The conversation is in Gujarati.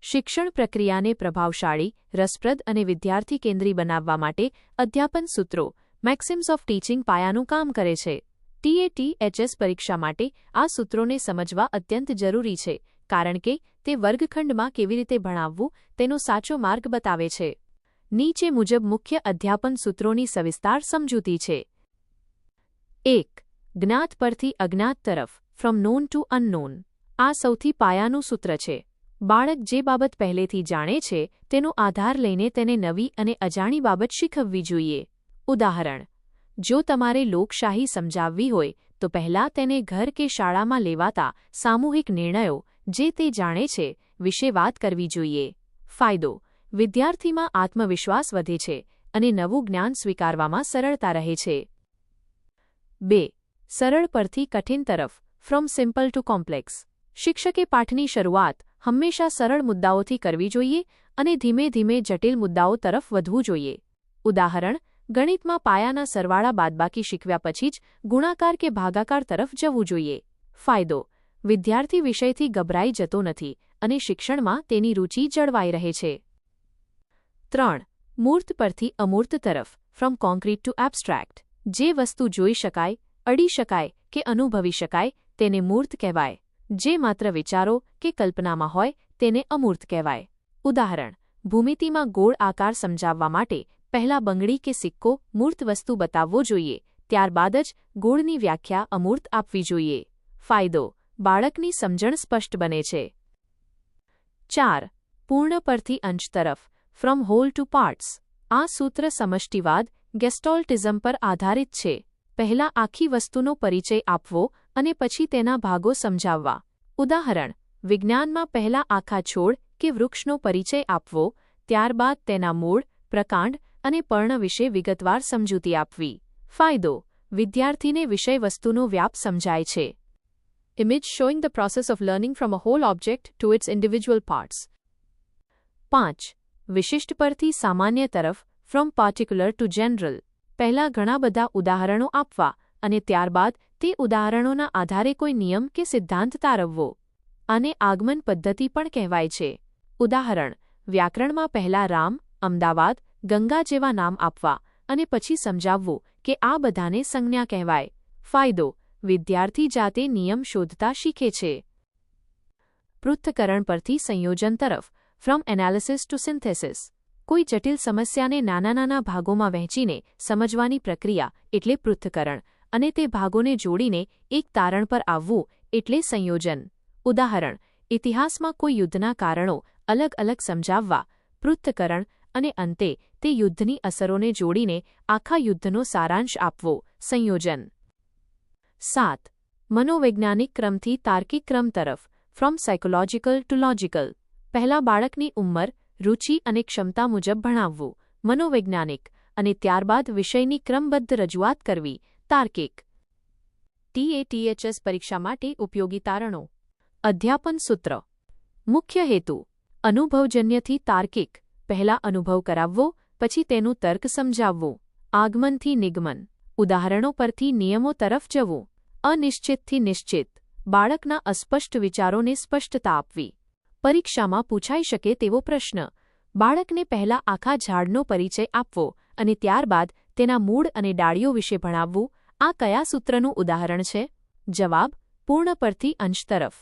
શિક્ષણ પ્રક્રિયાને પ્રભાવશાળી, રસપ્રદ અને વિદ્યાર્થી કેન્દ્રી બનાવવા માટે અધ્યાપન સૂત્રો મેક્સિમ્સ ઓફ ટીચિંગ પાયાનું કામ કરે છે. TATHS પરીક્ષા માટે આ સૂત્રોને સમજવા અત્યંત જરૂરી છે, કારણ કે તે વર્ગખંડમાં કેવી રીતે ભણાવવું તેનો સાચો માર્ગ બતાવે છે. નીચે મુજબ મુખ્ય અધ્યાપન સૂત્રોની સવિસ્તાર સમજૂતી છે. 1. જ્ઞાત પરથી અજ્ઞાત તરફ, ફ્રોમ નોન ટુ અનનોન. આ સૌથી પાયાનું સૂત્ર છે. બાળક જે બાબત પહેલેથી જાણે છે તેનો આધાર લઈને તેને નવી અને અજાણી બાબત શીખવવી જોઈએ. ઉદાહરણ: જો તમારે લોકશાહી સમજાવવી હોય તો પહેલાં તેને ઘર કે શાળામાં લેવાતા સામૂહિક નિર્ણયો જે તે જાણે છે વિશે વાત કરવી જોઈએ. ફાયદો: વિદ્યાર્થીમાં આત્મવિશ્વાસ વધે છે અને નવું જ્ઞાન સ્વીકારવામાં સરળતા રહે છે. 2. સરળ પરથી કઠિન તરફ, ફ્રોમ સિમ્પલ ટુ કોમ્પ્લેક્સ. શિક્ષકે પાઠની શરૂઆત હંમેશા સરળ મુદ્દાઓથી કરવી જોઈએ અને ધીમે ધીમે જટિલ મુદ્દાઓ તરફ વધવું જોઈએ. ઉદાહરણ: ગણિતમાં પાયાના સરવાળા બાદબાકી શીખવ્યા પછી જ ગુણાકાર કે ભાગાકાર તરફ જવું જોઈએ. ફાયદો: વિદ્યાર્થી વિષયથી ગભરાઈ જતો નથી અને શિક્ષણમાં તેની રુચિ જળવાઈ રહે છે. 3. મૂર્ત પરથી અમૂર્ત તરફ, ફ્રોમ કોન્ક્રીટ ટુ એબ્સ્ટ્રેક્ટ. જે વસ્તુ જોઈ શકાય, અડી શકાય કે અનુભવી શકાય તેને મૂર્ત કહેવાય. જે માત્ર વિચારો કે કલ્પનામાં હોય તેને અમૂર્ત કહેવાય. ઉદાહરણ: ભૂમિતિમાં ગોળ આકાર સમજાવવા માટે પહેલા બંગડી કે સિક્કો મૂર્ત વસ્તુ બતાવવો જોઈએ, ત્યારબાદ જ ગોળની વ્યાખ્યા અમૂર્ત આપવી જોઈએ. ફાયદો: બાળકની સમજણ સ્પષ્ટ બને છે. 4. પૂર્ણ પરથી અંશ તરફ, ફ્રોમ હોલ ટુ પાર્ટ્સ. આ સૂત્ર સમષ્ટિવાદ ગેસ્ટોલ્ટિઝમ પર આધારિત છે. પહેલા આખી વસ્તુનો પરિચય આપવો અને પછી તેના ભાગો સમજાવવા. ઉદાહરણ: વિજ્ઞાનમાં પહેલા આખા છોડ કે વૃક્ષનો પરિચય આપવો, ત્યારબાદ તેના મૂળ, પ્રકાંડ અને પર્ણ વિશે વિગતવાર સમજૂતી આપવી. ફાયદો: વિદ્યાર્થીને વિષયવસ્તુનો વ્યાપ સમજાય છે. Image showing the process of learning from a whole object to its individual parts. 5. વિશિષ્ટ પરથી સામાન્ય તરફ, ફ્રોમ પાર્ટિક્યુલર ટુ જનરલ. પહેલા ઘણા બધા ઉદાહરણો આપવા અને ત્યારબાદ તે ઉદાહરણોના આધારે કોઈ નિયમ કે સિદ્ધાંત તારવવો. આને આગમન પદ્ધતિ પણ કહેવાય છે. ઉદાહરણ: વ્યાકરણમાં પહેલા રામ, અમદાવાદ, ગંગા જેવા નામ આપવા અને પછી સમજાવવું કે આ બધાને સંજ્ઞા કહેવાય. ફાયદો: વિદ્યાર્થી જાતે નિયમ શોધતા શીખે છે. પૃથ્થકરણ પરથી સંયોજન તરફ, ફ્રોમ એનાલિસિસ ટુ સિન્થેસિસ. કોઈ જટિલ સમસ્યાને નાના નાના ભાગોમાં વહેંચીને સમજવાની પ્રક્રિયા એટલે પૃથ્થકરણ અને તે ભાગોને જોડીને એક તારણ પર આવવું એટલે સંયોજન. ઉદાહરણ: ઇતિહાસમાં કોઈ યુદ્ધના કારણો અલગ અલગ સમજાવવા, પૃથ્થકરણ અને અંતે તે યુદ્ધની અસરોને જોડીને આખા યુદ્ધનો સારાંશ આપવો, સંયોજન. 7. મનોવૈજ્ઞાનિક ક્રમથી તાર્કિક ક્રમ તરફ, ફ્રોમ સાયકોલોજીકલ ટુ લોજિકલ. પહેલા બાળકની ઉંમર, રુચિ અને ક્ષમતા મુજબ ભણાવવું, મનોવૈજ્ઞાનિક, અને ત્યારબાદ વિષયની ક્રમબદ્ધ રજૂઆત કરવી, તાર્કિક. TATHS પરીક્ષા માટે ઉપયોગી તારણો. અધ્યાપન સૂત્ર. મુખ્ય હેતુ: અનુભવજન્યથી તાર્કિક. પહેલા અનુભવ કરાવવો, પછી તેનું તર્ક સમજાવવું. આગમનથી નિગમન. ઉદાહરણો પરથી નિયમો તરફ જવું. અનિશ્ચિતથી નિશ્ચિત. બાળકના અસ્પષ્ટ વિચારોને સ્પષ્ટતા આપવી. પરીક્ષામાં પૂછાઈ શકે તેવો પ્રશ્ન: બાળકને પહેલા આખા ઝાડનો પરિચય આપવો અને ત્યારબાદ તેના મૂળ અને ડાળીઓ વિશે ભણાવવું. આ કયા સૂત્રનું ઉદાહરણ છે? જવાબ: પૂર્ણ પરથી અંશ તરફ.